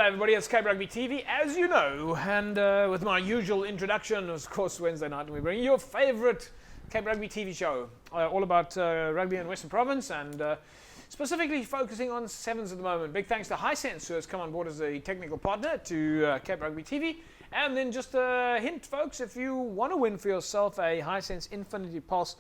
G'day everybody, it's Cape Rugby TV, as you know, and with my usual introduction, of course, Wednesday night we bring you your favourite Cape Rugby TV show, all about rugby in Western Province, and specifically focusing on sevens at the moment. Big thanks to Hisense, who has come on board as a technical partner to Cape Rugby TV. And then just a hint, folks, if you want to win for yourself a Hisense Infinity Pulse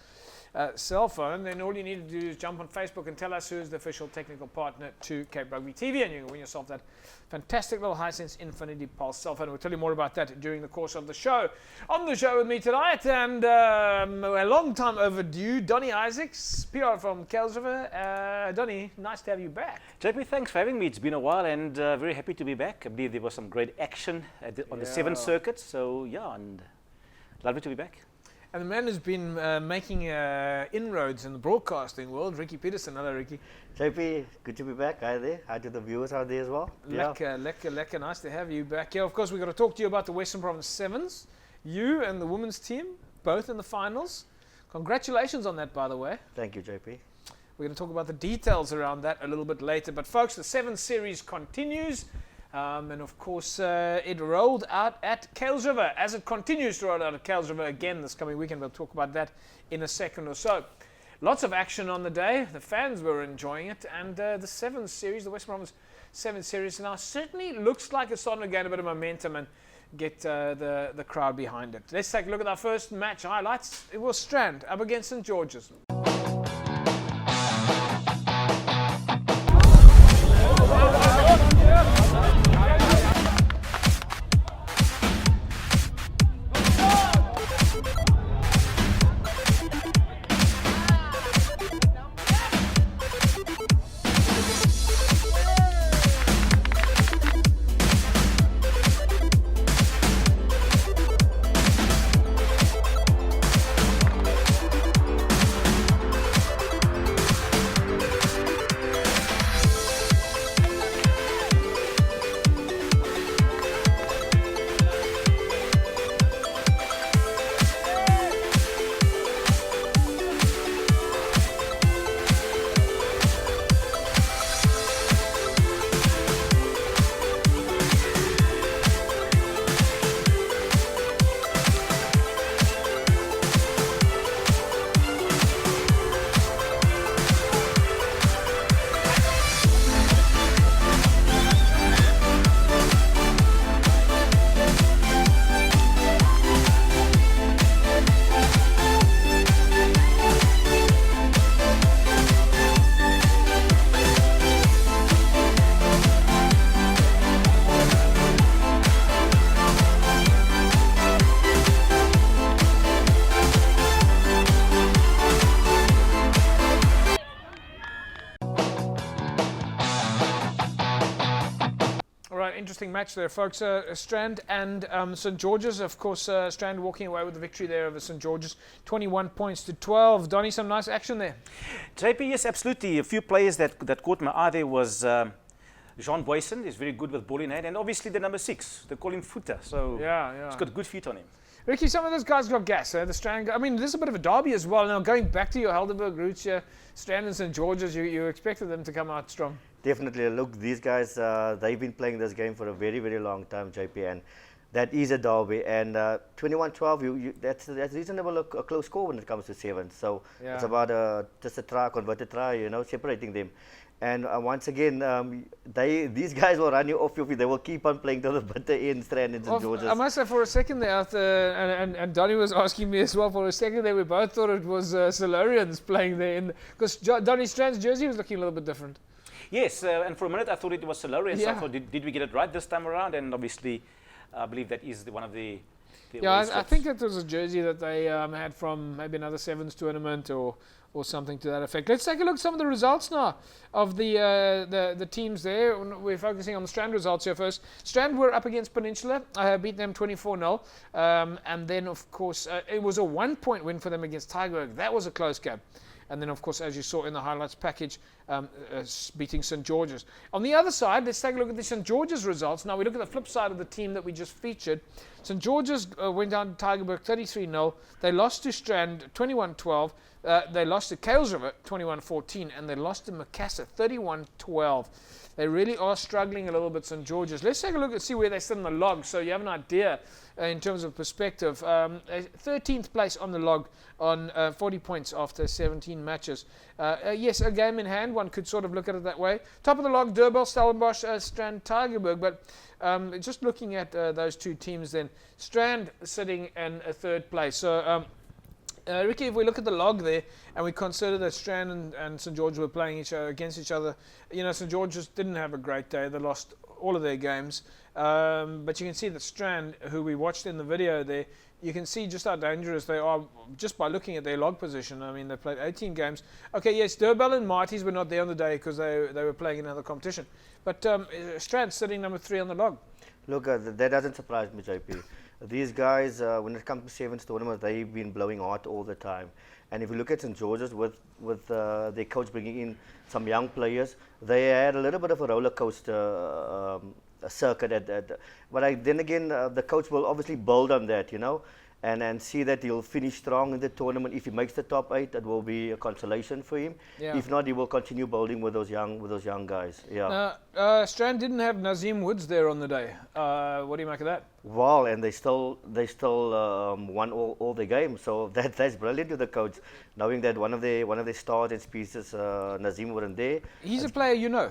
cell phone, then all you need to do is jump on Facebook and tell us who is the official technical partner to Cape Rugby TV, and you can win yourself that fantastic little Hisense Infinity Pulse cell phone. We'll tell you more about that during the course of the show. On the show with me tonight, and a long time overdue, Donny Isaacs, PR from Kells River. Donny, nice to have you back. JP, thanks for having me. It's been a while, and very happy to be back. I believe there was some great action on the 7th circuit, so yeah, and lovely to be back. And the man who's been making inroads in the broadcasting world, Ricky Petersen. Hello, Ricky. JP, good to be back. Hi there. Hi to the viewers out there as well. Lekker. Nice to have you back. Yeah, of course, we've got to talk to you about the Western Province Sevens. You and the women's team, both in the finals. Congratulations on that, by the way. Thank you, JP. We're going to talk about the details around that a little bit later. But, folks, the Sevens series continues. And of course, it rolled out at Kells River, as it continues to roll out at Kells River again this coming weekend. We'll talk about that in a second or so. Lots of action on the day. The fans were enjoying it. And the Sevens series, the Western Province Sevens series, now certainly looks like it's starting to gain a bit of momentum and get the crowd behind it. Let's take a look at our first match highlights. It was Strand up against St. George's. Interesting match there, folks. Strand and St. George's. Of course, Strand walking away with the victory there over St. George's, 21 points to 12. Donny, some nice action there. JP, yes, absolutely. A few players that caught my eye there was Jean Boyson. He's very good with ball in hand, and obviously the number 6. They call him Footer, so yeah. He's got good feet on him. Ricky, some of those guys got gas. The Strand. I mean, this is a bit of a derby as well. Now, going back to your Helderberg roots here, Strand and St. George's, you expected them to come out strong. Definitely. Look, these guys, they've been playing this game for a very, very long time, JP, and that is a derby. And 21-12, that's reasonable, a close score when it comes to sevens. So it's about just a try, converted try, separating them. And once again, these guys will run you off your feet. They will keep on playing to the bitter end, Strand and St. George's. I must say, for a second there, and Donny was asking me as well, for a second there, we both thought it was Solarians playing there, because Donny Strand's jersey was looking a little bit different. Yes, and for a minute I thought it was Solarians. Yeah. I thought, did we get it right this time around? And obviously, I believe that is one of the I think it was a jersey that they had from maybe another Sevens tournament or something to that effect. Let's take a look at some of the results now of the teams there. We're focusing on the Strand results here first. Strand were up against Peninsula, beat them 24-0. And then, of course, it was a 1-point win for them against Tygerberg. That was a close game. And then, of course, as you saw in the highlights package, beating St. George's. On the other side, let's take a look at the St. George's results. Now, we look at the flip side of the team that we just featured. St. George's went down to Tygerberg 33-0. They lost to Strand 21-12. They lost to Kalesriver 21-14, and they lost to Macassar 31-12. They really are struggling a little bit, St. George's. Let's take a look and see where they sit in the log, so you have an idea in terms of perspective. 13th place on the log on 40 points after 17 matches. Yes, a game in hand, one could sort of look at it that way. Top of the log, Durban, Stellenbosch, Strand, Tygerberg, but just looking at those two teams then, Strand sitting in a third place. So Ricky, if we look at the log there and we consider that Strand and St. George were playing against each other, St. George just didn't have a great day. They lost all of their games. But you can see that Strand, who we watched in the video there, you can see just how dangerous they are just by looking at their log position. I mean, they played 18 games. Okay, yes, Durban and Marties were not there on the day because they were playing in another competition. But Strand sitting number 3 on the log. Look, that doesn't surprise me, JP. These guys, when it comes to sevens tournaments, they've been blowing hot all the time. And if you look at St. George's with their coach bringing in some young players, they had a little bit of a roller coaster circuit. Then again, the coach will obviously build on that, and see that he'll finish strong in the tournament. If he makes the top 8, that will be a consolation for him. Yeah. If not, he will continue building with those young guys. Yeah. Strand didn't have Nazim Woods there on the day. What do you make of that? Well, and they still won all the games. So that's brilliant to the coach, knowing that one of their stars and pieces, Nazim, weren't there. He's a player you know.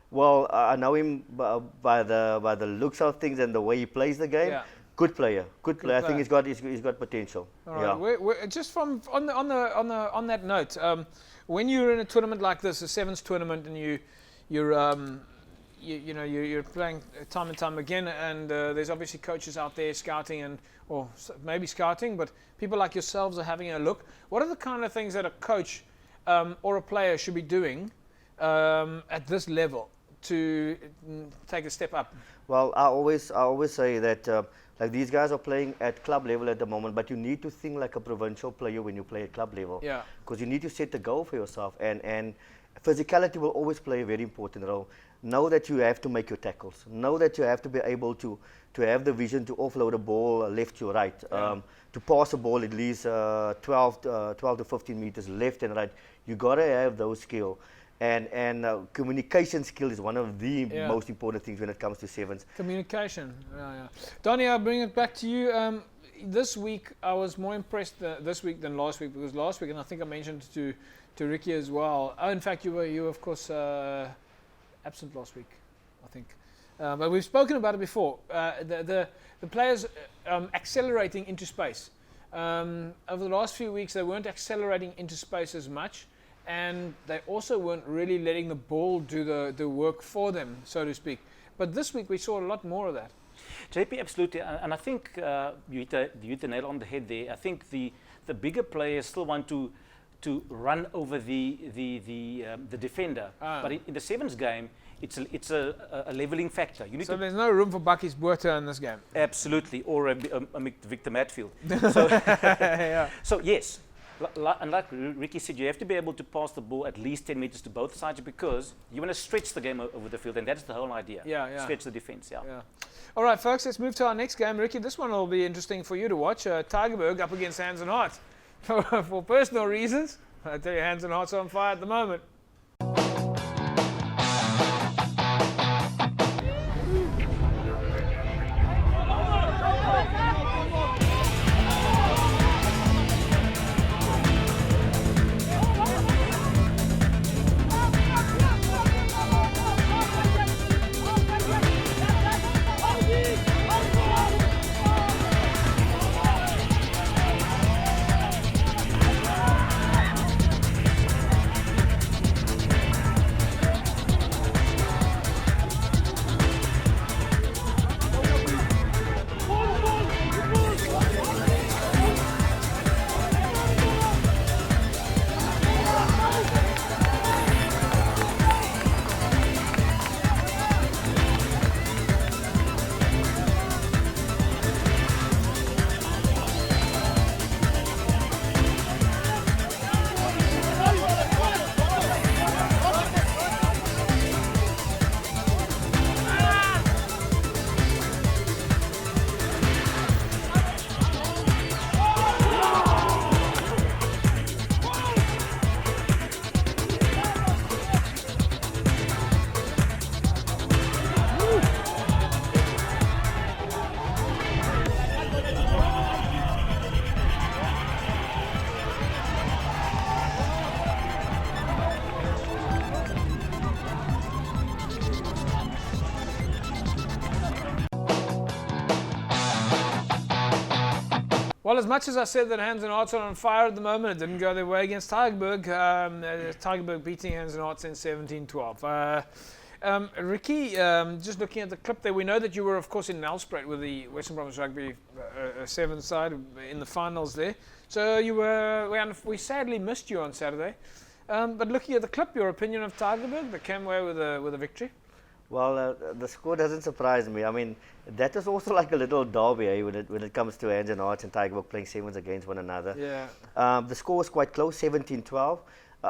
Well, I know him by the looks of things and the way he plays the game. Yeah. Good player. I think he's got potential. All right. Yeah. Just from on that note, when you're in a tournament like this, a sevens tournament, and you're playing time and time again, and there's obviously coaches out there scouting or maybe scouting, but people like yourselves are having a look. What are the kind of things that a coach or a player should be doing at this level to take a step up? Well, I always say that. Like these guys are playing at club level at the moment, but you need to think like a provincial player when you play at club level. Yeah. Because you need to set the goal for yourself, and physicality will always play a very important role. Know that you have to make your tackles. Know that you have to be able to have the vision to offload a ball left to right, to pass a ball at least 12 to 15 meters left and right. You gotta have those skills. And communication skill is one of the most important things when it comes to sevens. Communication, yeah. Donny, I'll bring it back to you. This week, I was more impressed this week than last week, because last week, and I think I mentioned to Ricky as well. Oh, in fact, you were of course absent last week, I think. But we've spoken about it before. The players accelerating into space. Over the last few weeks, they weren't accelerating into space as much. And they also weren't really letting the ball do the work for them, so to speak. But this week we saw a lot more of that. JP, absolutely, and I think you hit the nail on the head there. I think the bigger players still want to run over the defender, but in the sevens game, it's a leveling factor. So there's no room for Bakkies Botha in this game. Absolutely, or a Victor Matfield. So, so yes. And like Ricky said, you have to be able to pass the ball at least 10 meters to both sides, because you want to stretch the game over the field, and that's the whole idea. Yeah. Stretch the defense. Yeah. All right, folks, let's move to our next game. Ricky, this one will be interesting for you to watch. Tygerberg up against Hands and Hearts. For personal reasons, I tell you, Hands and Hearts are on fire at the moment. Well, as much as I said that Hands and Hearts are on fire at the moment, it didn't go their way against Tygerberg. Tygerberg beating Hands and Hearts in 17-12. Ricky, just looking at the clip there, we know that you were, of course, in Nelspruit with the Western Province Rugby 7 side in the finals there. So you were, we sadly missed you on Saturday. But looking at the clip, your opinion of Tygerberg, that came away with a victory? Well, the score doesn't surprise me. I mean, that is also like a little derby when it comes to Hands and Hearts and Tygerberg playing sevens against one another. Yeah. The score was quite close, 17-12.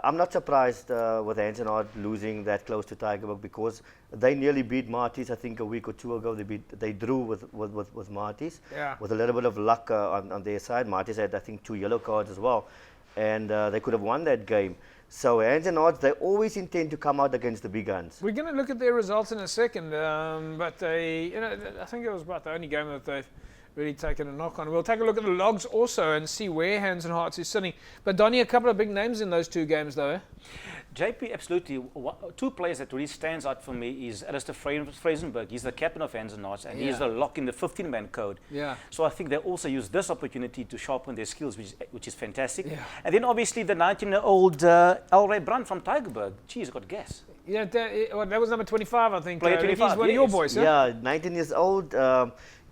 I'm not surprised with Hands and Hearts losing that close to Tygerberg because they nearly beat Marties. I think a week or two ago they drew with Marties. Yeah. With a little bit of luck on their side. Marties had, I think, 2 yellow cards as well, and they could have won that game. So Hands and Hearts, they always intend to come out against the big guns. We're going to look at their results in a second, but they, I think it was about the only game that they've really taken a knock on. We'll take a look at the logs also and see where Hands and Hearts is sitting. But Donny, a couple of big names in those 2 games though, eh? JP, absolutely. 2 players that really stands out for me is Alistair Frasenberg. He's the captain of Hands and Hearts, and he's the lock in the 15-man code. Yeah. So I think they also use this opportunity to sharpen their skills, which is fantastic. Yeah. And then obviously the 19-year-old Elray Brand from Tygerberg. Geez, got gas. Yeah, that was number 25, I think. Player 25, he's one of your boys, huh? Yeah, 19 years old.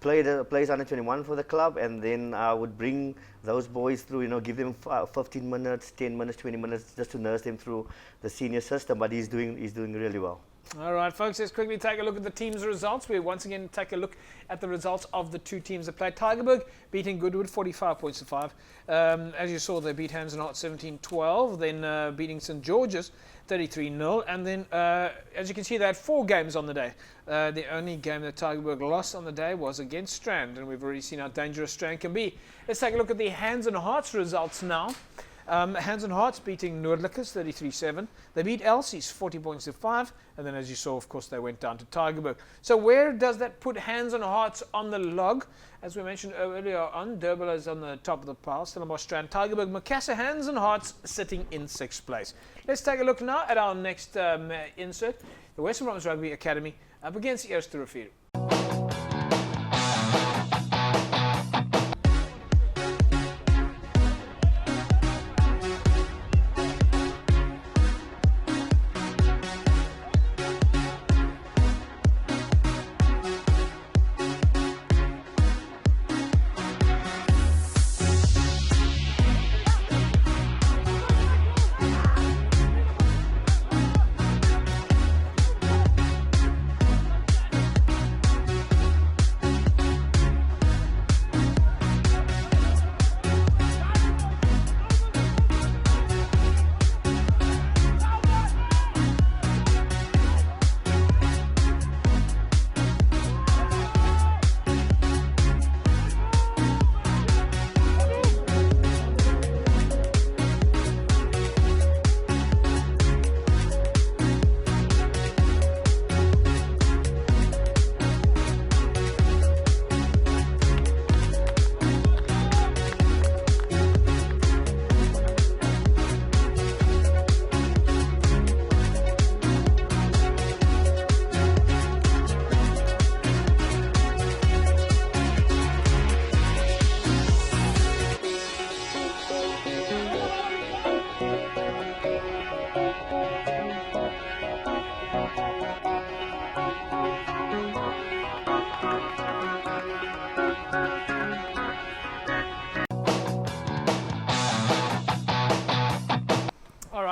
Plays under 21 for the club, and then I would bring those boys through, give them 15 minutes, 10 minutes, 20 minutes just to nurse them through the senior system. But he's doing really well. All right, folks, let's quickly take a look at the team's results. We once again take a look at the results of the 2 teams that played. Tygerberg beating Goodwood 45 points to 5. As you saw, they beat Hands and Hearts 17-12, then beating St George's 33-0, and then as you can see, they had 4 games on the day. The only game that Tygerberg lost on the day was against Strand, and we've already seen how dangerous Strand can be. Let's take a look at the Hands and Hearts results now. Hands and Hearts beating Noordlikers 33-7. They beat Elsie's 40 points to 5, and then as you saw, of course, they went down to Tygerberg. So where does that put Hands and Hearts on the log? As we mentioned earlier on, Durban is on the top of the pile, Stellenbosch, Strand, Tygerberg, Macassar, Hands and Hearts sitting in 6th place. Let's take a look now at our next insert, the Western Province Rugby Academy up against Eerste Rivier.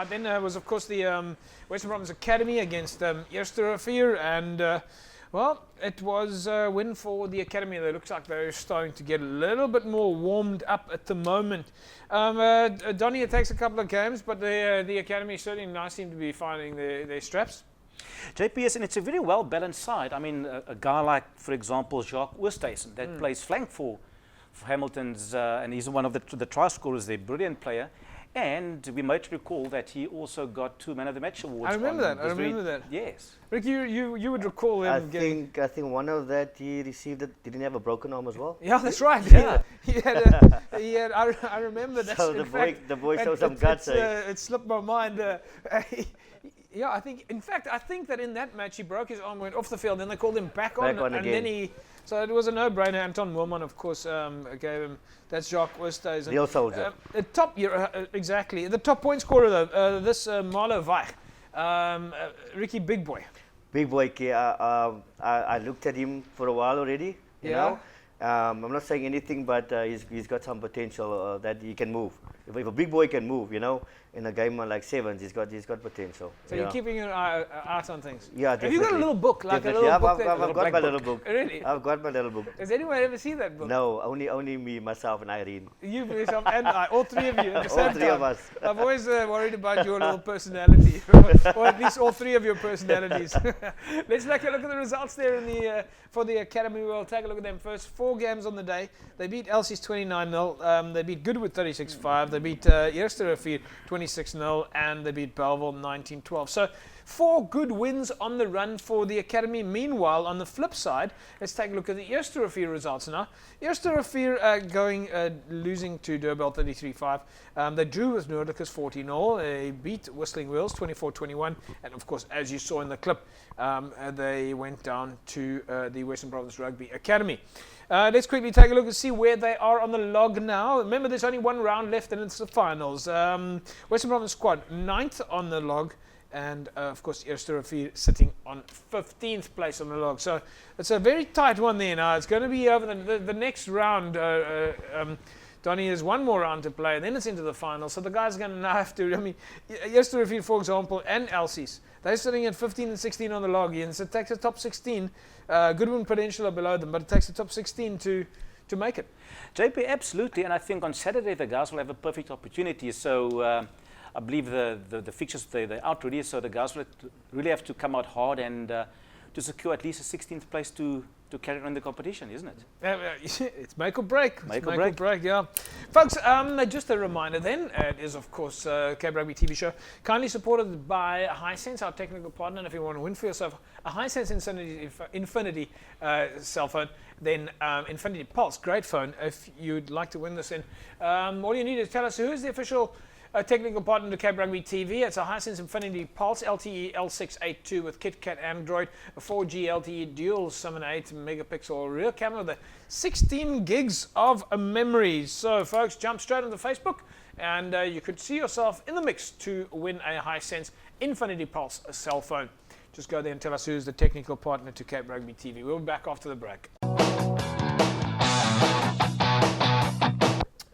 Then there was, of course, the Western Province Academy against Eerste Rivier, and well, it was a win for the Academy. It looks like they're starting to get a little bit more warmed up at the moment. Donny, it takes a couple of games, but the Academy certainly now seem to be finding their straps. JPS, and it's a very well-balanced side. I mean, a guy like, for example, Jacques Oosthuizen, that plays flank for Hamilton's, and he's one of the try scorers there, brilliant player. And we might recall that he also got 2 Man of the Match awards. I remember that. Yes. Rick, you would recall him I think one of that he received it. Didn't he have a broken arm as well? Yeah, that's right. Yeah. he had. I remember that. So the boy showed some guts. It slipped my mind. Yeah, I think. In fact, I think that in that match he broke his arm, went off the field. Then they called him back on, on and again. then he. So it was a no-brainer. Anton Moorman, of course, gave him. That's Jacques Oosthuizen. Real soldier. Exactly. The top point scorer though, this Marlo Weich, Ricky Big Boy. Big boy, I looked at him for a while already. You know, I'm not saying anything, but he's got some potential that he can move. If a big boy can move, you know, in a game like sevens, he's got potential. So you're keeping your eye out on things. Yeah, definitely. Have you got a little book, like Definitely. a little book? I've got my little book. Really? I've got my little book. Has anyone ever seen that book? No, only me, myself, and Irene. You, yourself, and I, all three of you at the same All three time. of us. I've always worried about your little personality, or at least all three of your personalities. Let's look at the results there in the for the Academy. We'll take a look at them first. 4 games on the day. They beat Elsie's 29-0. They beat Goodwood 36-5. They beat Eersterrivier 26-0, and they beat Belleville 19-12. So 4 good wins on the run for the Academy. Meanwhile, on the flip side, let's take a look at the Eersterrivier results now. Eersterrivier losing to Durbell 33-5. They drew with Noordelijkers 40-0. They beat Whistling Wheels 24-21. And of course, as you saw in the clip, they went down to the Western Province Rugby Academy. Let's quickly take a look and see where they are on the log now. Remember, there's only 1 round left and it's the finals. Western Province squad 9th on the log. And of course, Eersterrivier sitting on 15th place on the log. So it's a very tight one there now. It's going to be over the next round. Donny has 1 more round to play, and then it's into the final. So the guys are going to now have to. I mean, Eersterrivier, for example, and Elsie's, they're sitting at 15 and 16 on the log. And so it takes the top 16. Goodwin Prudential are below them, but it takes the top 16 to make it. JP, absolutely. And I think on Saturday the guys will have a perfect opportunity. So I believe the fixtures, they're out already, so the guys will really have to come out hard and to secure at least a 16th place to carry on the competition, isn't it? It's make or break. Make or break, yeah. Folks, just a reminder then, it is of course Cape Rugby TV show, kindly supported by Hisense, our technical partner. And if you want to win for yourself a Hisense Infinity cell phone, then Infinity Pulse, great phone. If you'd like to win this, then all you need is tell us who is the official technical partner to Cape Rugby TV. It's a Hisense Infinity Pulse LTE L682 with KitKat Android, a 4G LTE dual 7.8 megapixel rear camera with 16 gigs of memory. So folks, jump straight onto Facebook and you could see yourself in the mix to win a Hisense Infinity Pulse cell phone. Just go there and tell us who's the technical partner to Cape Rugby TV. We'll be back after the break.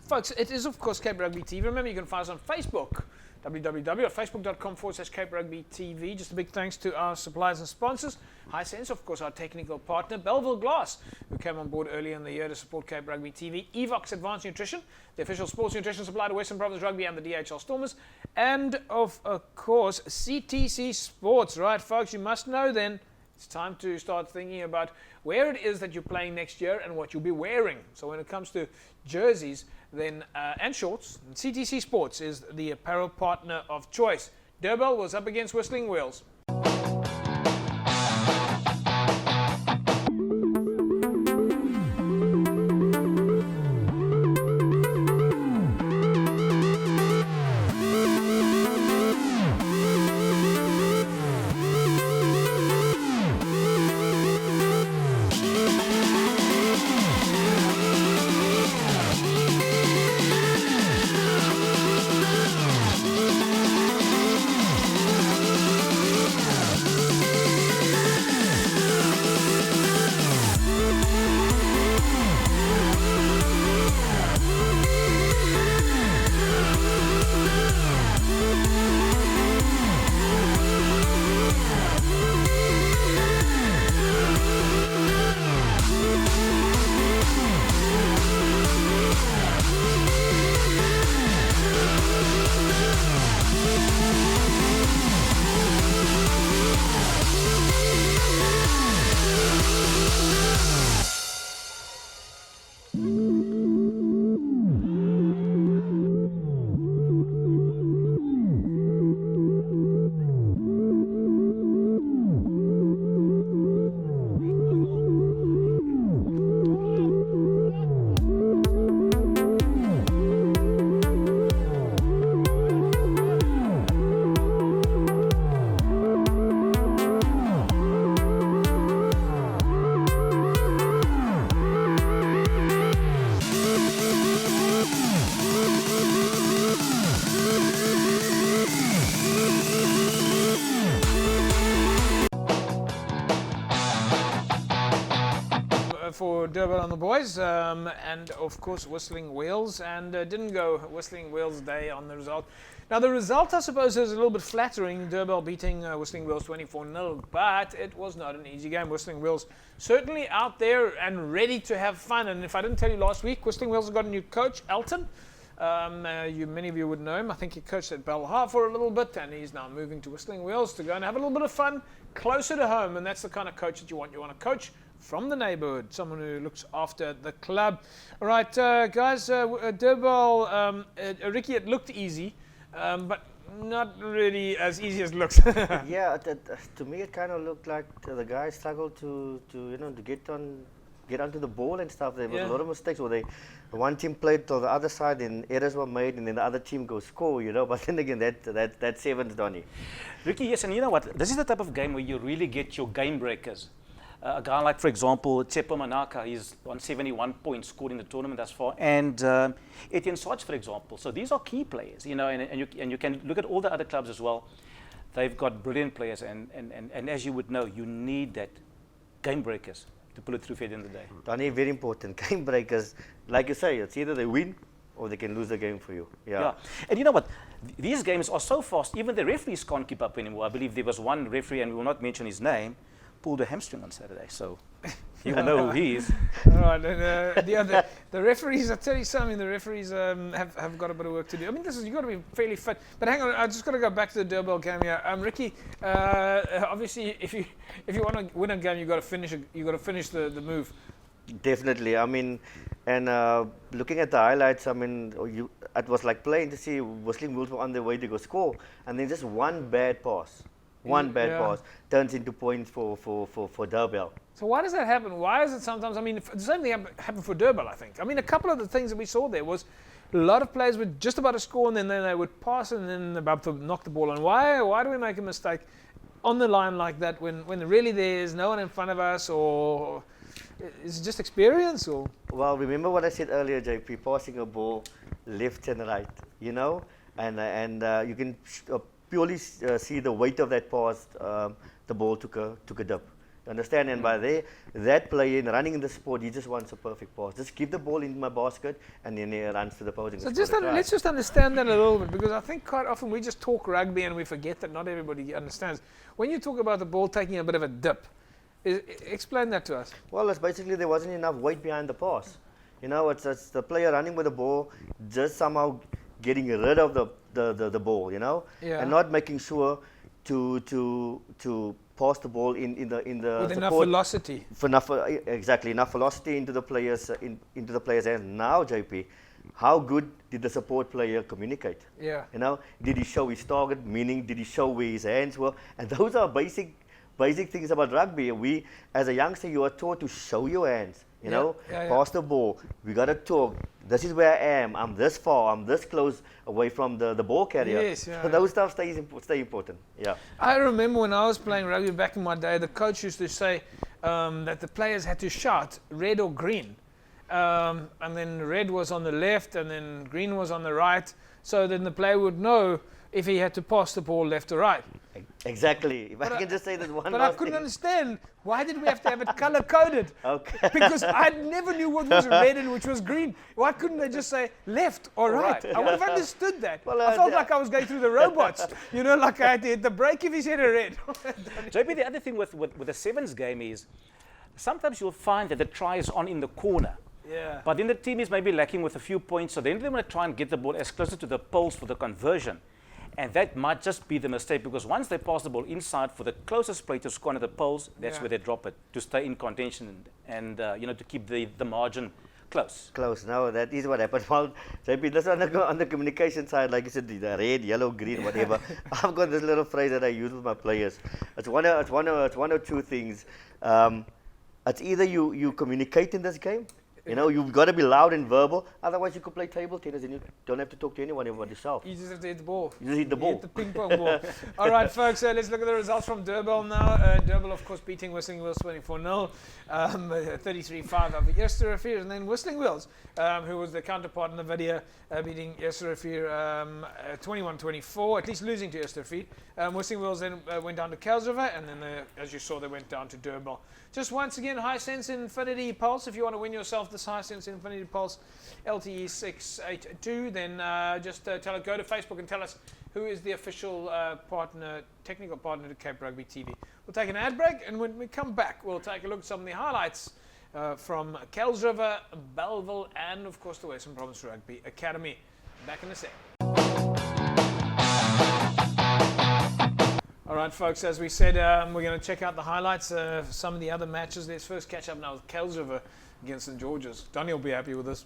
Folks, it is of course Cape Rugby TV. Remember, you can find us on Facebook, www.facebook.com/Cape Rugby TV. Just a big thanks to our suppliers and sponsors. Hisense, of course, our technical partner. Belleville Glass, who came on board earlier in the year to support Cape Rugby TV. Evox Advanced Nutrition, the official sports nutrition supplier to Western Province Rugby and the DHL Stormers. And of course, CTC Sports. Right, folks, you must know then, it's time to start thinking about where it is that you're playing next year and what you'll be wearing. So when it comes to jerseys, then and shorts, CTC Sports is the apparel partner of choice. Durbell was up against Whistling Wheels. for Durban and the boys, and of course Whistling Wheels, and didn't go Whistling Wheels Day on the result. Now the result, I suppose, is a little bit flattering, Durban beating Whistling Wheels 24-0, but it was not an easy game. Whistling Wheels certainly out there and ready to have fun, and if I didn't tell you last week, Whistling Wheels has got a new coach, Elton. Many of you would know him. I think he coached at Belhar for a little bit, and he's now moving to Whistling Wheels to go and have a little bit of fun closer to home, and that's the kind of coach that you want. You want a coach from the neighborhood, someone who looks after the club. All right, guys, Durban, Ricky, it looked easy, but not really as easy as it looks. Yeah, to me it kind of looked like the guys struggled to get onto the ball and stuff. There was a lot of mistakes, or one team played to the other side and errors were made, and then the other team goes score, But then again, that's sevens, Donny. Ricky, yes, and you know what? This is the type of game where you really get your game breakers. A guy like, for example, Tsepo Manaka, he's on 71 points scored in the tournament thus far, and Etienne Sarge, for example. So these are key players, and you can look at all the other clubs as well. They've got brilliant players, and as you would know, you need that game breakers to pull it through for the end of the day. Donny, very important. Game breakers, like you say, it's either they win or they can lose the game for you. Yeah. And you know what? These games are so fast, even the referees can't keep up anymore. I believe there was one referee, and we will not mention his name, pulled a hamstring on Saturday, so you will know who he is. All right, and the referees, I tell you something, the referees have got a bit of work to do. I mean, you've got to be fairly fit. But hang on, I just got to go back to the Durban game here. Ricky, obviously, if you want to win a game, you've got to finish the move. Definitely. I mean, and looking at the highlights, I mean, it was like playing to see Whistling Wheels were on their way to go score, and then just one bad pass. One bad pass turns into points for Durban. So why does that happen? Why is it sometimes? I mean, the same thing happened for Durban, I think. I mean, a couple of the things that we saw there was a lot of players were just about to score, and then they would pass and then about to knock the ball on. Why do we make a mistake on the line like that when really there's no one in front of us, or is it just experience? Or well, remember what I said earlier, JP, passing a ball left and right, and you can purely see the weight of that pass. The ball took a dip. You understand? And by that player running in the sport, he just wants a perfect pass. Just give the ball in my basket, and then he runs to the opposing. So let's just understand that a little bit, because I think quite often we just talk rugby and we forget that not everybody understands. When you talk about the ball taking a bit of a dip, explain that to us. Well, it's basically there wasn't enough weight behind the pass. It's the player running with the ball, just somehow getting rid of the ball, and not making sure to pass the ball in the with enough velocity. Exactly, enough velocity into the players into the players' hands. Now, JP, how good did the support player communicate? Yeah. Did he show his target? Meaning, did he show where his hands were? And those are basic things about rugby. We, as a youngster, you are taught to show your hands. Pass the ball. We got to talk. This is where I am. I'm this far. I'm this close away from the ball carrier. Yes, so those stuff stay important. Yeah. I remember when I was playing rugby back in my day, the coach used to say that the players had to shout red or green, and then red was on the left, and then green was on the right. So then the player would know if he had to pass the ball left or right. Exactly. If I can just say that one. But I couldn't understand, why did we have to have it color coded? Okay. Because I never knew what was red and which was green. Why couldn't they just say left or right? I would have understood that. Well, I felt like I was going through the robots. Like I had to hit the brake if he said a red. JP, the other thing with the sevens game is sometimes you'll find that the try is on in the corner. Yeah. But then the team is maybe lacking with a few points, so then they want to try and get the ball as closer to the poles for the conversion. And that might just be the mistake, because once they pass the ball inside for the closest player to score at the poles, that's where they drop it, to stay in contention and to keep the margin close. Close. Now that is what happened. Well, JP, this on the communication side, like you said, the red, yellow, green, whatever. I've got this little phrase that I use with my players. It's one or two things. It's either you communicate in this game, You know, you've got to be loud and verbal. Otherwise, you could play table tennis and you don't have to talk to anyone about yourself. You just have to hit the ball. You just hit the ball. Hit the ping pong ball. All right, folks, let's look at the results from Durban now. Durban, of course, beating Whistling Wills 24-0, 33-5 over Yesterofeer, and then Whistling Wills, who was the counterpart in the video, beating Yesterofeer 21-24, at least losing to Yesterofeer. Whistling Wills then went down to Kuilsriver, and then, as you saw, they went down to Durban. Just once again, Hisense Infinity Pulse. If you want to win yourself this Hisense Infinity Pulse LTE 682, then just go to Facebook and tell us who is the official technical partner to Cape Rugby TV. We'll take an ad break, and when we come back, we'll take a look at some of the highlights from Kuilsriver, Bellville, and of course the Western Province Rugby Academy. Back in a sec. All right, folks, as we said, we're going to check out the highlights of some of the other matches. Let's first catch up now with Kuilsriver against St. George's. Donny will be happy with this.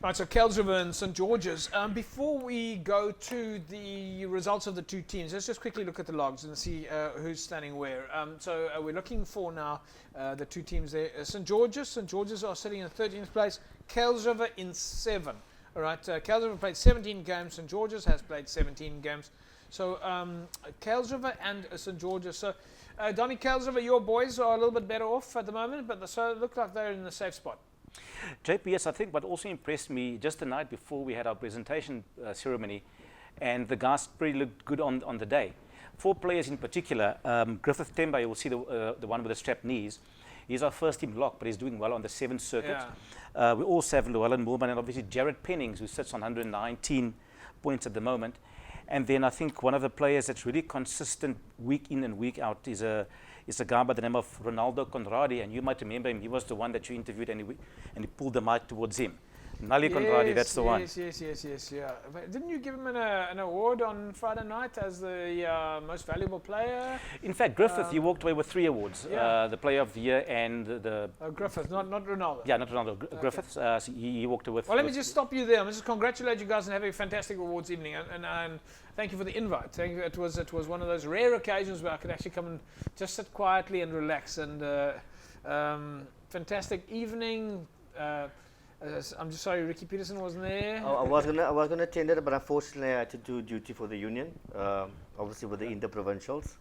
Right, so Kuilsriver and St. George's. Before we go to the results of the two teams, let's just quickly look at the logs and see who's standing where. So we're looking for now the two teams there. St. George's are sitting in 13th place, Kuilsriver in 7th. All right, Kuilsriver played 17 games, St. George's has played 17 games. So Kuilsriver and St. George's. So Donny, Kuilsriver, your boys are a little bit better off at the moment, but so it looked like they're in a safe spot. JPS, I think what also impressed me just the night before we had our presentation ceremony, and the guys pretty looked good on the day. 4 players in particular, Griffith Temba, you will see the one with the strapped knees. He's our first team lock, but he's doing well on the 7th circuit. Yeah. We also have Llewellyn Moorman and obviously Jared Pennings, who sits on 119 points at the moment. And then I think one of the players that's really consistent week in and week out is a guy by the name of Ronaldo Conradi, and you might remember him. He was the one that you interviewed, and he pulled the mic towards him. Nali Conradi, that's the one. Yes, yeah. But didn't you give him an award on Friday night as the most valuable player? In fact, Griffith, he walked away with 3 awards. Yeah. The Player of the Year and the... Griffith, not Ronaldo. Yeah, not Ronaldo. Okay. Griffith, so he walked away with... Well, let me just stop you there. I must just congratulate you guys on having a fantastic awards evening, and thank you for the invite. Thank you. It was one of those rare occasions where I could actually come and just sit quietly and relax, and fantastic evening. I'm just sorry, Ricky Petersen wasn't there. I was gonna attend it, but unfortunately I had to do duty for the union. Obviously with the interprovincials.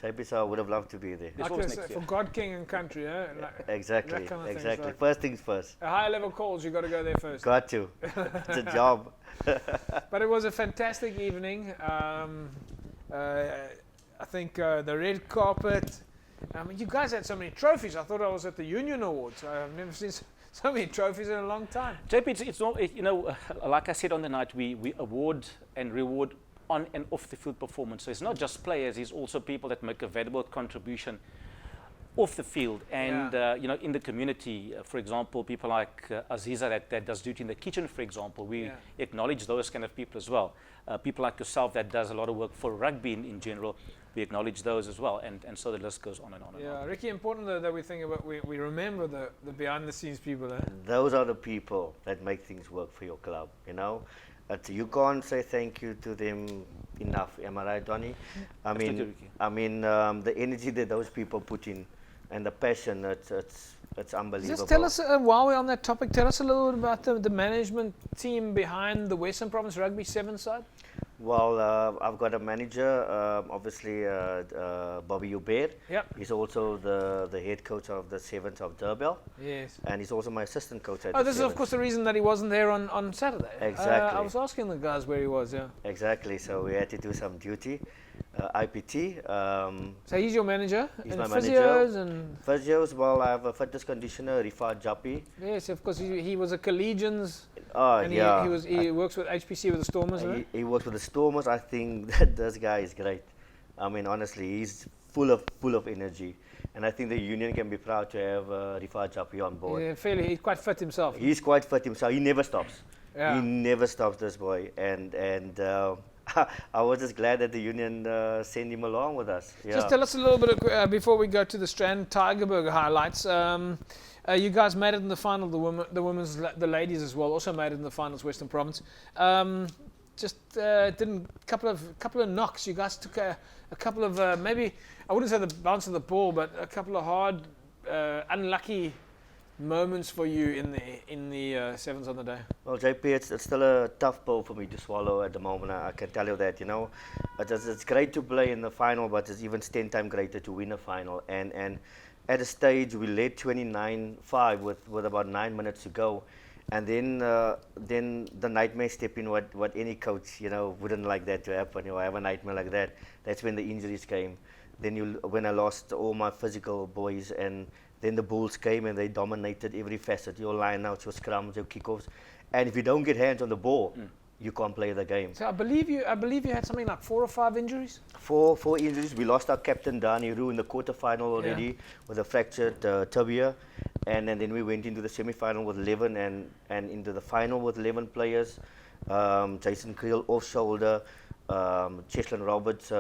JP, I would have loved to be there. For God, King and country, eh? Like exactly. Kind of Exactly. like first things first. A higher level calls, you got to go there first. Got to. It's a job. But it was a fantastic evening. I think the red carpet. I mean, you guys had so many trophies. I thought I was at the Union Awards. I've never seen so many trophies in a long time. JP, it's not, you know, like I said on the night, we award and reward on and off the field performance. So it's not just players, it's also people that make a valuable contribution off the field and you know, in the community. For example, people like Aziza that does duty in the kitchen, for example. We acknowledge those kind of people as well. People like yourself that does a lot of work for rugby in general. we acknowledge those as well, and so the list goes on and on and on. Yeah, Ricky, important though that we think about, we remember the behind the scenes people. Those are the people that make things work for your club, you know. You can't say thank you to them enough. Am I right, Donny? The energy that those people put in and the passion, it's unbelievable. Just tell us, while we're on that topic, tell us a little bit about the management team behind the Western Province Rugby 7 side. Well, I've got a manager, obviously Bobby Hubert. Yep. He's also the head coach of the Sevens of Durban. Yes. And he's also my assistant coach at this is of course the reason that he wasn't there on Saturday. Exactly. I was asking the guys where he was, yeah. Exactly, so we had to do some duty. IPT. So he's your manager? He's and my physios manager. and Physios, well, I have a fitness conditioner, Rifat Jappi. yes, of course he was a collegians. Oh, and yeah. he works with HPC with the Stormers, right? He works with the Stormers. I think that this guy is great. I mean, honestly, he's full of energy. And I think the union can be proud to have Rifat Jappi on board. Yeah, fairly, he's quite fit himself. He's quite fit himself. He never stops. Yeah. He never stops, this boy. And I was just glad that the union sent him along with us. Yeah. Just tell us a little bit before we go to the Strand Tigerberg highlights. You guys made it in the final. The ladies as well also made it in the finals. Western Province. Didn't couple of knocks. You guys took a couple of maybe I wouldn't say the bounce of the ball, but a couple of hard, unlucky moments for you in the sevens on the day. Well, JP, it's still a tough pill for me to swallow at the moment. I can tell you that. You know, it's great to play in the final, but it's even 10 times greater to win a final. And at a stage we led 29-5 with about 9 minutes to go, and then the nightmare step in. What any coach, you know, wouldn't like that to happen. You know, I have a nightmare like that. That's when the injuries came. Then when I lost all my physical boys, and then the Bulls came and they dominated every facet. Your line-outs, your scrums, your kickoffs, and if you don't get hands on the ball, you can't play the game. So I believe you had something like 4 or 5 injuries. Four injuries. We lost our captain Donny in the quarterfinal already with a fractured tibia, and then we went into the semi-final with 11 and into the final with 11 players. Jason Creel off shoulder, Cheslin Roberts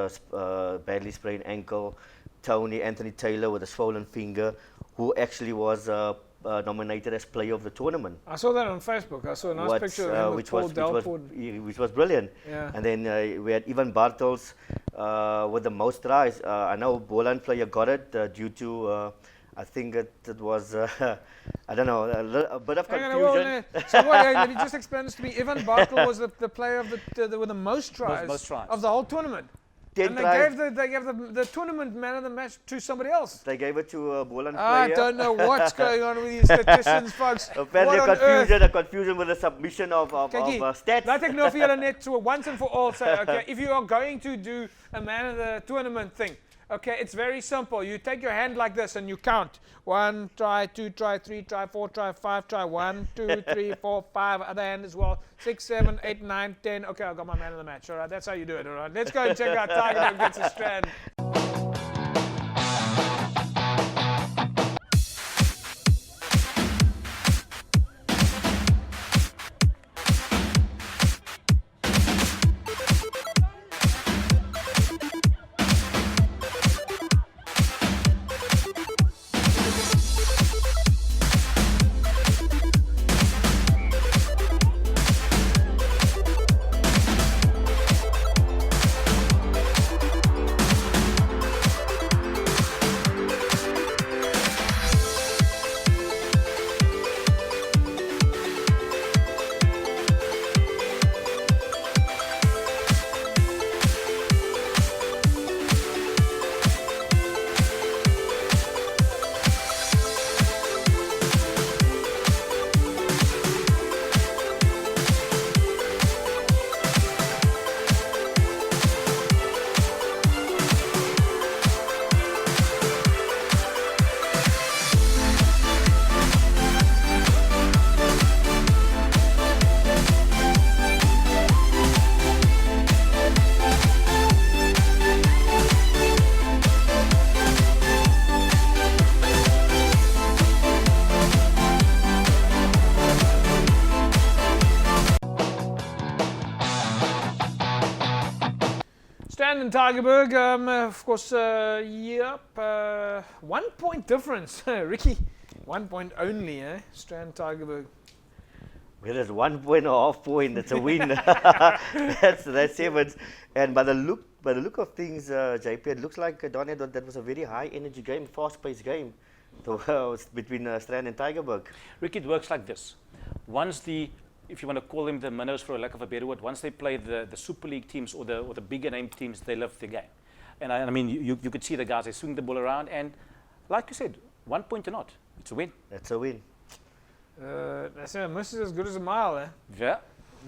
badly sprained ankle, Anthony Taylor with a swollen finger, who actually was nominated as player of the tournament. I saw that on Facebook. I saw a nice picture of him with Paul Delford. Which was brilliant. Yeah. And then we had Ivan Bartels with the most tries. I know Boland player got it due to, I think it was, I don't know, a bit of confusion. So let me just explain this to me. Ivan Bartel was the player of with the most tries of the whole tournament. And they gave the tournament man of the match to somebody else. They gave it to a Boland player. I don't know what's going on with these statisticians, folks. Apparently a confusion with the submission of stats. Laat ek nou vir julle net so once and for all say, okay, if you are going to do a man of the tournament thing, okay, it's very simple. You take your hand like this and you count. 1 try, 2 try, 3 try, 4 try, 5 try, 1, 2, 3, 4, 5. Other hand as well. 6, 7, 8, 9, 10. Okay, I got my man of the match. All right, that's how you do it. All right, let's go and check out Tiger against the Strand. Strand and Tygerberg, of course, 1 point difference. Ricky, 1 point only, Strand, Tygerberg. Well, there's 1.5 point. That's a win. that's sevens. And by the look of things, JP, it looks like Donny, that was a very high energy game, fast-paced game. So, between Strand and Tygerberg. Ricky, it works like this. Once if you want to call them the minnows for a lack of a better word, once they play the Super League teams or the bigger name teams, they love the game. And I mean, you could see the guys, they swing the ball around, and like you said, 1 point or not, it's a win. That's a win. That's almost as good as a mile, eh? Yeah.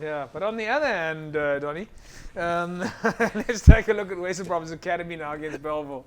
Yeah, but on the other hand, Donny, let's take a look at Western Province Academy now against Belleville.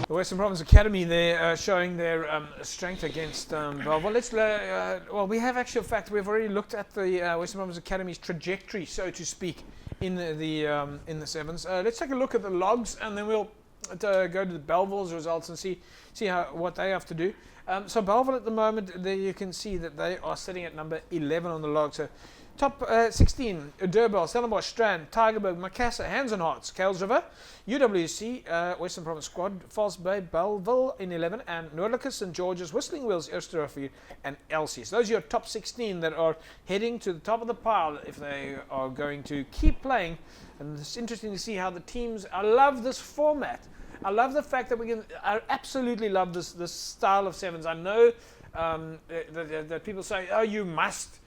The Western Province Academy, they're showing their strength against Belleville. Well, we have actually, in fact, we've already looked at the Western Province Academy's trajectory, so to speak, in the sevens. Let's take a look at the logs, and then we'll go to the Belleville's results and see what they have to do. So Belleville at the moment, there you can see that they are sitting at number 11 on the log. So top 16, Durban, Stellenbosch, Strand, Tygerberg, Macassar, Hands and Hearts, Kales River, UWC, Western Province Squad, False Bay, Belleville in 11, and Noordelijke, St. George's, Whistling Wheels, Eersterivier, and Elsie's. Those are your top 16 that are heading to the top of the pile if they are going to keep playing. And it's interesting to see how the teams, I love this format. I love the fact that I absolutely love this style of sevens. I know that people say, oh, you must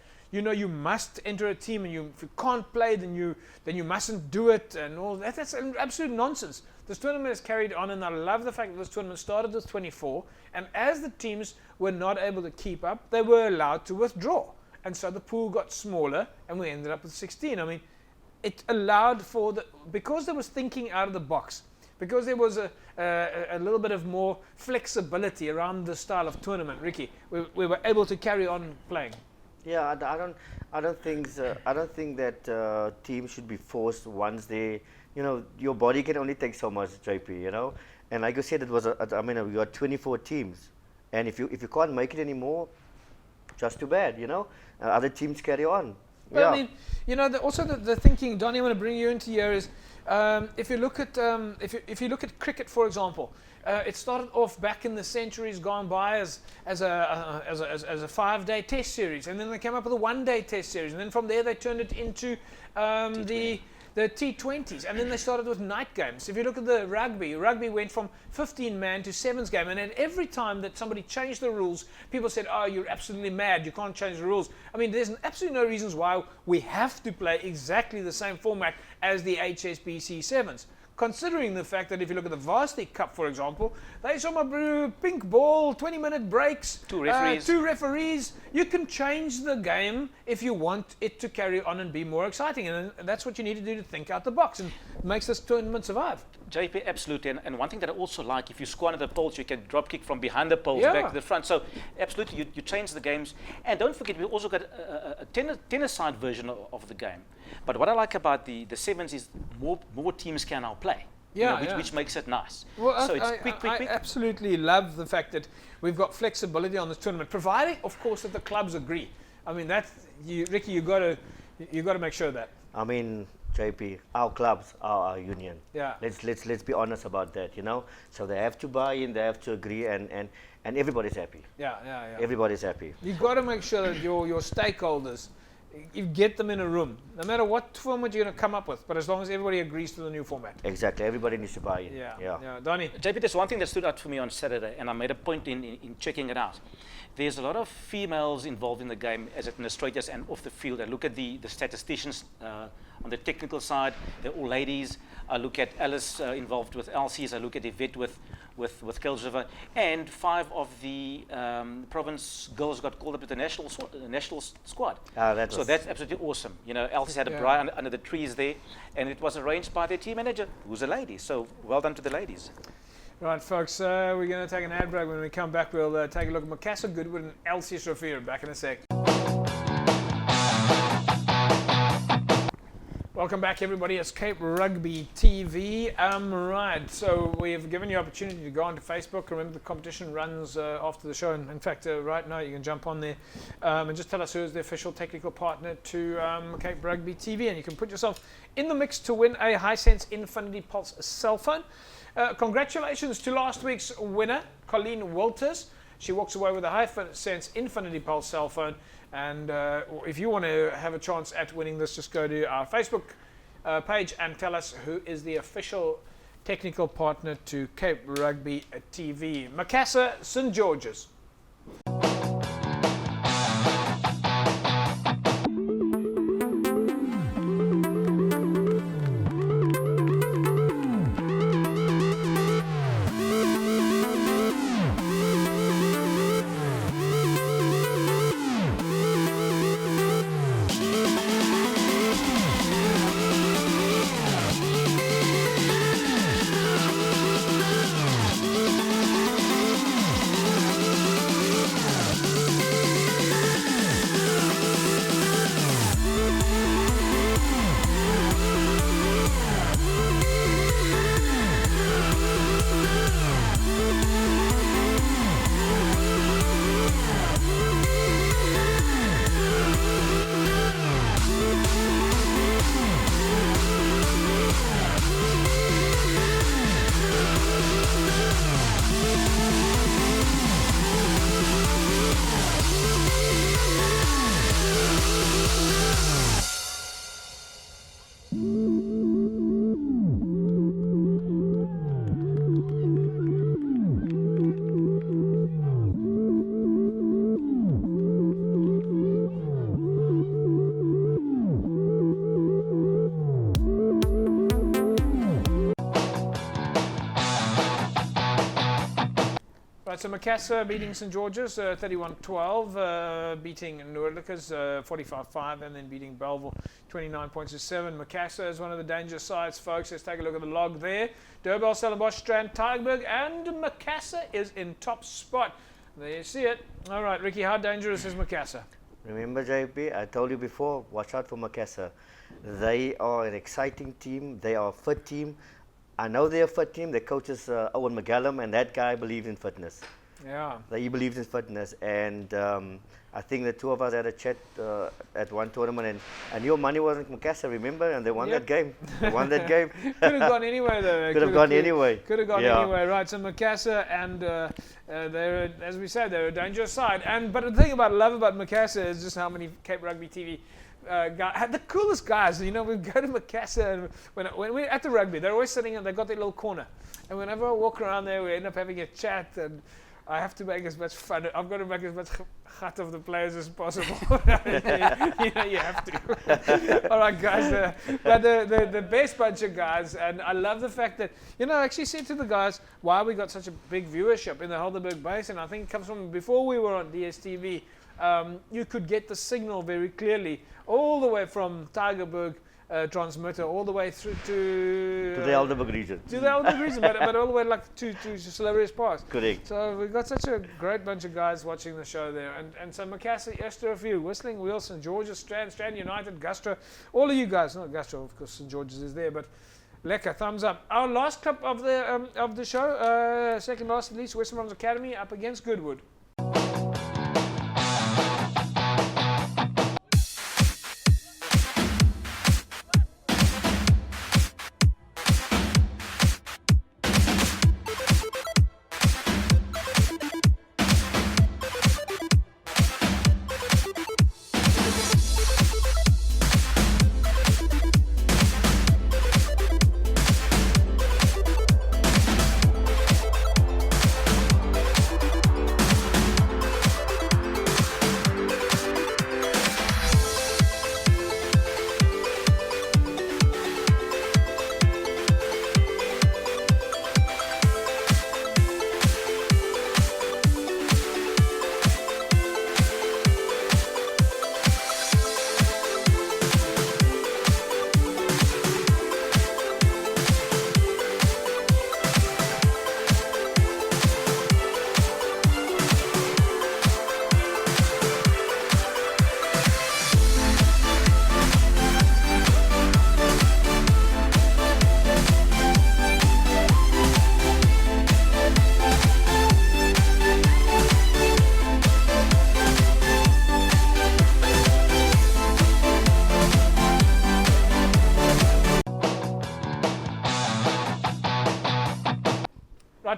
enter a team, and if you can't play, then you mustn't do it, and all that. That's absolute nonsense. This tournament is carried on, and I love the fact that this tournament started with 24, and as the teams were not able to keep up, they were allowed to withdraw, and so the pool got smaller, and we ended up with 16. I mean, it allowed because there was thinking out of the box, because there was a little bit of more flexibility around the style of tournament. Ricky, we were able to carry on playing. Yeah, I don't think that teams should be forced once they, your body can only take so much, JP, And like you said, it was we got 24 teams, and if you can't make it anymore, just too bad, Other teams carry on. But yeah. I mean, also the thinking, Donny, I want to bring you into here is, if you look at if you look at cricket, for example. It started off back in the centuries gone by as a 5-day test series, and then they came up with a 1-day test series, and then from there they turned it into the T20s, and then they started with night games. If you look at the rugby went from 15-man to 7s game, and then every time that somebody changed the rules, people said, oh, you're absolutely mad, you can't change the rules. I mean, there's absolutely no reasons why we have to play exactly the same format as the HSBC 7s. Considering the fact that if you look at the Varsity Cup, for example, they saw my pink ball, 20-minute breaks, 2 referees. You can change the game if you want it to carry on and be more exciting, and that's what you need to do to think out the box, and it makes this tournament survive. JP, absolutely, and one thing that I also like, if you score under the poles, you can drop kick from behind the poles back to the front. So absolutely, you change the games, and don't forget, we also got a tennis-side version of the game. But what I like about the sevens is more teams can now play. Which makes it nice. Well, so it's quick. I absolutely love the fact that we've got flexibility on this tournament, providing, of course, that the clubs agree. I mean, that's Ricky. You got to make sure of that. I mean, JP, our clubs are our union. Yeah. Let's be honest about that, So they have to buy in, they have to agree, and everybody's happy. Yeah. Everybody's happy. You've got to make sure that your stakeholders, you get them in a room, no matter what format you're going to come up with, but as long as everybody agrees to the new format. Exactly. Everybody needs to buy in. Yeah. Donny. JP, there's one thing that stood out for me on Saturday, and I made a point in checking it out. There's a lot of females involved in the game as administrators and off the field. I look at the statisticians on the technical side. They're all ladies. I look at Alice involved with LCs. I look at Yvette with Kelsriver. And 5 of the province girls got called up to the national squad. So that's absolutely awesome. LCs had a braai under the trees there, and it was arranged by their team manager, who's a lady. So well done to the ladies. Right, folks, we're going to take an ad break. When we come back, we'll take a look at Macassar Goodwood and LC Shafir. Back in a sec. Welcome back, everybody. It's Cape Rugby TV. Right, so we've given you opportunity to go onto Facebook. Remember, the competition runs after the show. And in fact, right now you can jump on there and just tell us who is the official technical partner to Cape Rugby TV. And you can put yourself in the mix to win a Hisense Infinity Pulse cell phone. Congratulations to last week's winner, Colleen Walters. She walks away with a Hisense Infinity Pulse cell phone. And if you want to have a chance at winning this, just go to our Facebook page and tell us who is the official technical partner to Cape Rugby TV. Macassar St. George's. So Macassar beating St. George's 31-12, beating Noordlikers 45-5, and then beating Belleville 29 points to 7. Macassar is one of the danger sides, folks. Let's take a look at the log there. Durban, Stellenbosch, Strand, Tygerberg, and Macassar is in top spot. There you see it. All right, Ricky, how dangerous is Macassar? Remember, JP, I told you before, watch out for Macassar. They are an exciting team. They are a fit team. I know they're a fit team. Their coach is Owen McGallum, and that guy believes in fitness. Yeah. He believes in fitness, and I think the two of us had a chat at one tournament, and your money wasn't Macassar, remember? And they won that game. They won that game. Could have gone anyway, though. Could have gone anyway. Could have gone anyway, right? So Macassar, and they're, as we said, they're a dangerous side. But the thing I love about Macassar is just how many Cape Rugby TV guys, the coolest guys. We go to Macassar, and when we're at the rugby, they're always sitting, and they've got their little corner. And whenever I walk around there, we end up having a chat, and I have to make as much fun. I've got to make as much cut of the players as possible. You have to. All right, guys. But the best bunch of guys, and I love the fact that, I actually said to the guys why we got such a big viewership in the Helderberg Basin. I think it comes from before we were on DSTV. You could get the signal very clearly all the way from Tygerberg transmitter all the way through to the Helderberg region. To the Helderberg region, but all the way to Salarius Pass. Correct. So we've got such a great bunch of guys watching the show there. And so Macassar, Esterfield, Whistling Wheels, St. George's, Strand United, Gustra, all of you guys, not Gustra, of course, St. George's is there, but lekker, thumbs up. Our last clip of the show, second last at least, Western Province Academy up against Goodwood.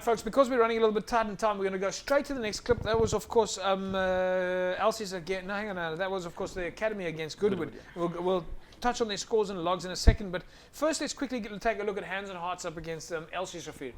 Right, folks, because we're running a little bit tight in time, we're going to go straight to the next clip. That was, of course, Elsie's again. No, hang on. That was, of course, the Academy against Goodwood. We'll touch on their scores and logs in a second. But first, let's quickly take a look at Hands and Hearts up against Elsie's Rafir.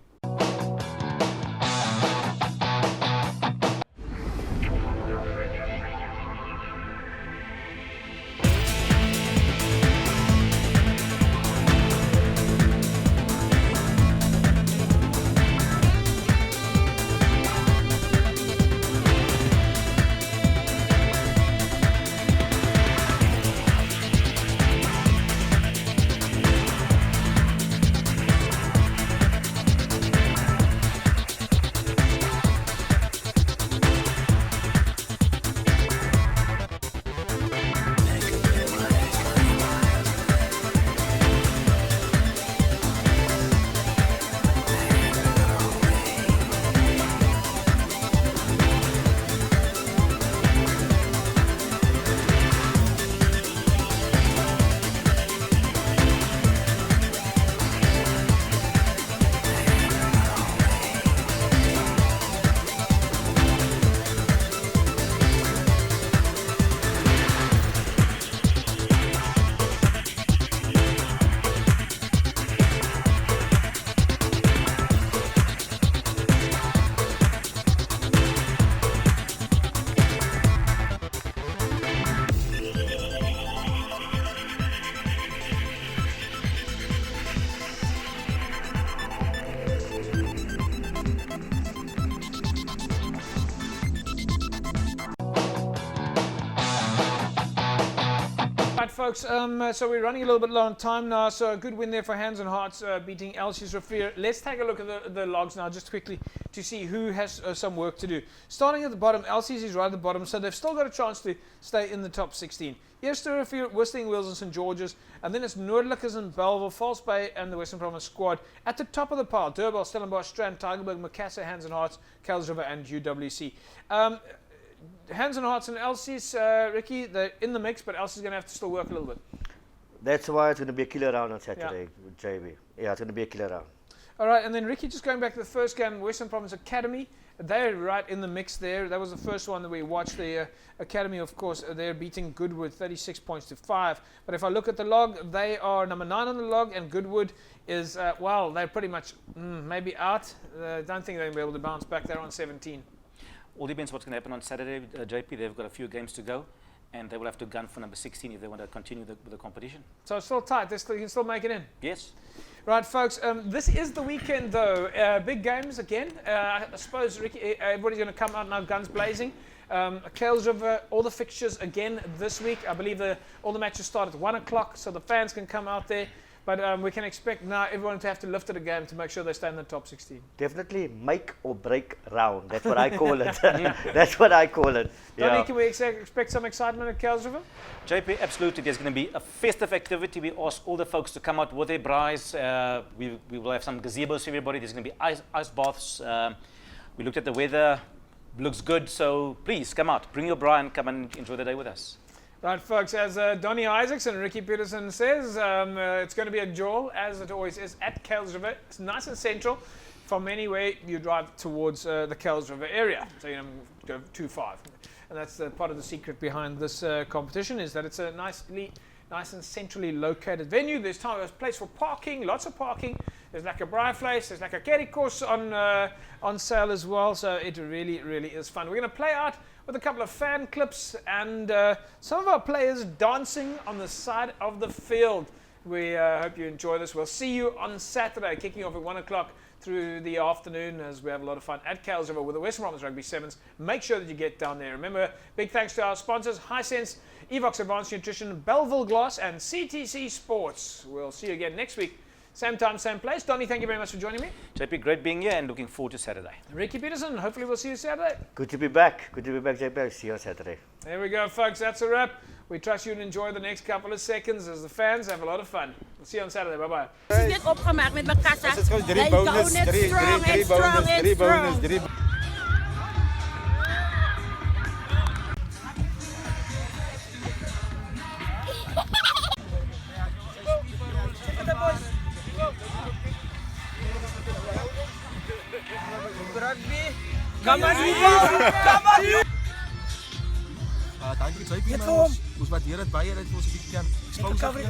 Folks, so we're running a little bit low on time now, so a good win there for Hands and Hearts beating Elsie's Rafir. Let's take a look at the logs now just quickly to see who has some work to do. Starting at the bottom, Elsie's is right at the bottom, so they've still got a chance to stay in the top 16. Eerste Rafir, Whistling Wills and St. George's, and then it's Noordlikers and Belleville, False Bay and the Western Province squad. At the top of the pile, Durban, Stellenbosch, Strand, Tygerberg, Macassar, Hands and Hearts, Kuils River and UWC. Hands and Hearts and Elsie's, Ricky, they're in the mix, but Elsie's going to have to still work a little bit. That's why it's going to be a killer round on Saturday with JB. Yeah, it's going to be a killer round. All right, and then Ricky, just going back to the first game, Western Province Academy, they're right in the mix there. That was the first one that we watched. The Academy, of course, they're beating Goodwood 36 points to 5. But if I look at the log, they are number 9 on the log, and Goodwood is, well, they're pretty much maybe out. Don't think they're going to be able to bounce back. They're on 17. All depends what's going to happen on Saturday, JP. They've got a few games to go, and they will have to gun for number 16 if they want to continue with the competition. So it's still tight. You can still make it in. Yes. Right, folks. This is the weekend, though. Big games again. I suppose, Ricky, everybody's going to come out now, guns blazing. Kuils River, all the fixtures again this week. I believe all the matches start at 1 o'clock, so the fans can come out there. But we can expect now everyone to have to lift it a game to make sure they stay in the top 16. Definitely make or break round. That's what I call it. That's what I call it. Donny, Yeah. can we expect some excitement at Kuils River? JP, absolutely. There's going to be a festive activity. We ask all the folks to come out with their braais. We will have some gazebos for everybody. There's going to be ice baths. We looked at the weather. Looks good. So please come out. Bring your braai and come and enjoy the day with us. Right, folks, as Donny Isaacs and Ricky Petersen says, it's going to be a jewel, as it always is, at Kuils River. It's nice and central. From anywhere you drive towards the Kuils River area, so you don't go too far. And that's part of the secret behind this competition, is that it's a nice and centrally located venue. There's a place for parking, lots of parking. There's like a braai place, there's like a caddy course on sale as well, so it really, really is fun. We're going to play out with a couple of fan clips and some of our players dancing on the side of the field. We hope you enjoy this. We'll see you on Saturday, kicking off at 1 o'clock through the afternoon, as we have a lot of fun at Kuils River with the Western Province Rugby Sevens. Make sure that you get down there. Remember, big thanks to our sponsors, Hisense, Evox Advanced Nutrition, Belleville Glass, and CTC Sports. We'll see you again next week. Same time, same place. Donny, thank you very much for joining me. JP, great being here and looking forward to Saturday. Ricky Petersen, hopefully we'll see you Saturday. Good to be back. Good to be back, JP. See you on Saturday. There we go, folks. That's a wrap. We trust you to enjoy the next couple of seconds as the fans have a lot of fun. We'll see you on Saturday. Bye-bye. Dit opgemaakt met Macassar. Dit is gewoon drie bonus, drie bonus. Boys. Rugby. Come on, come on. Dankie JP man. Ons waardeer dit baie dat jy ons 'n bietjie kan expose.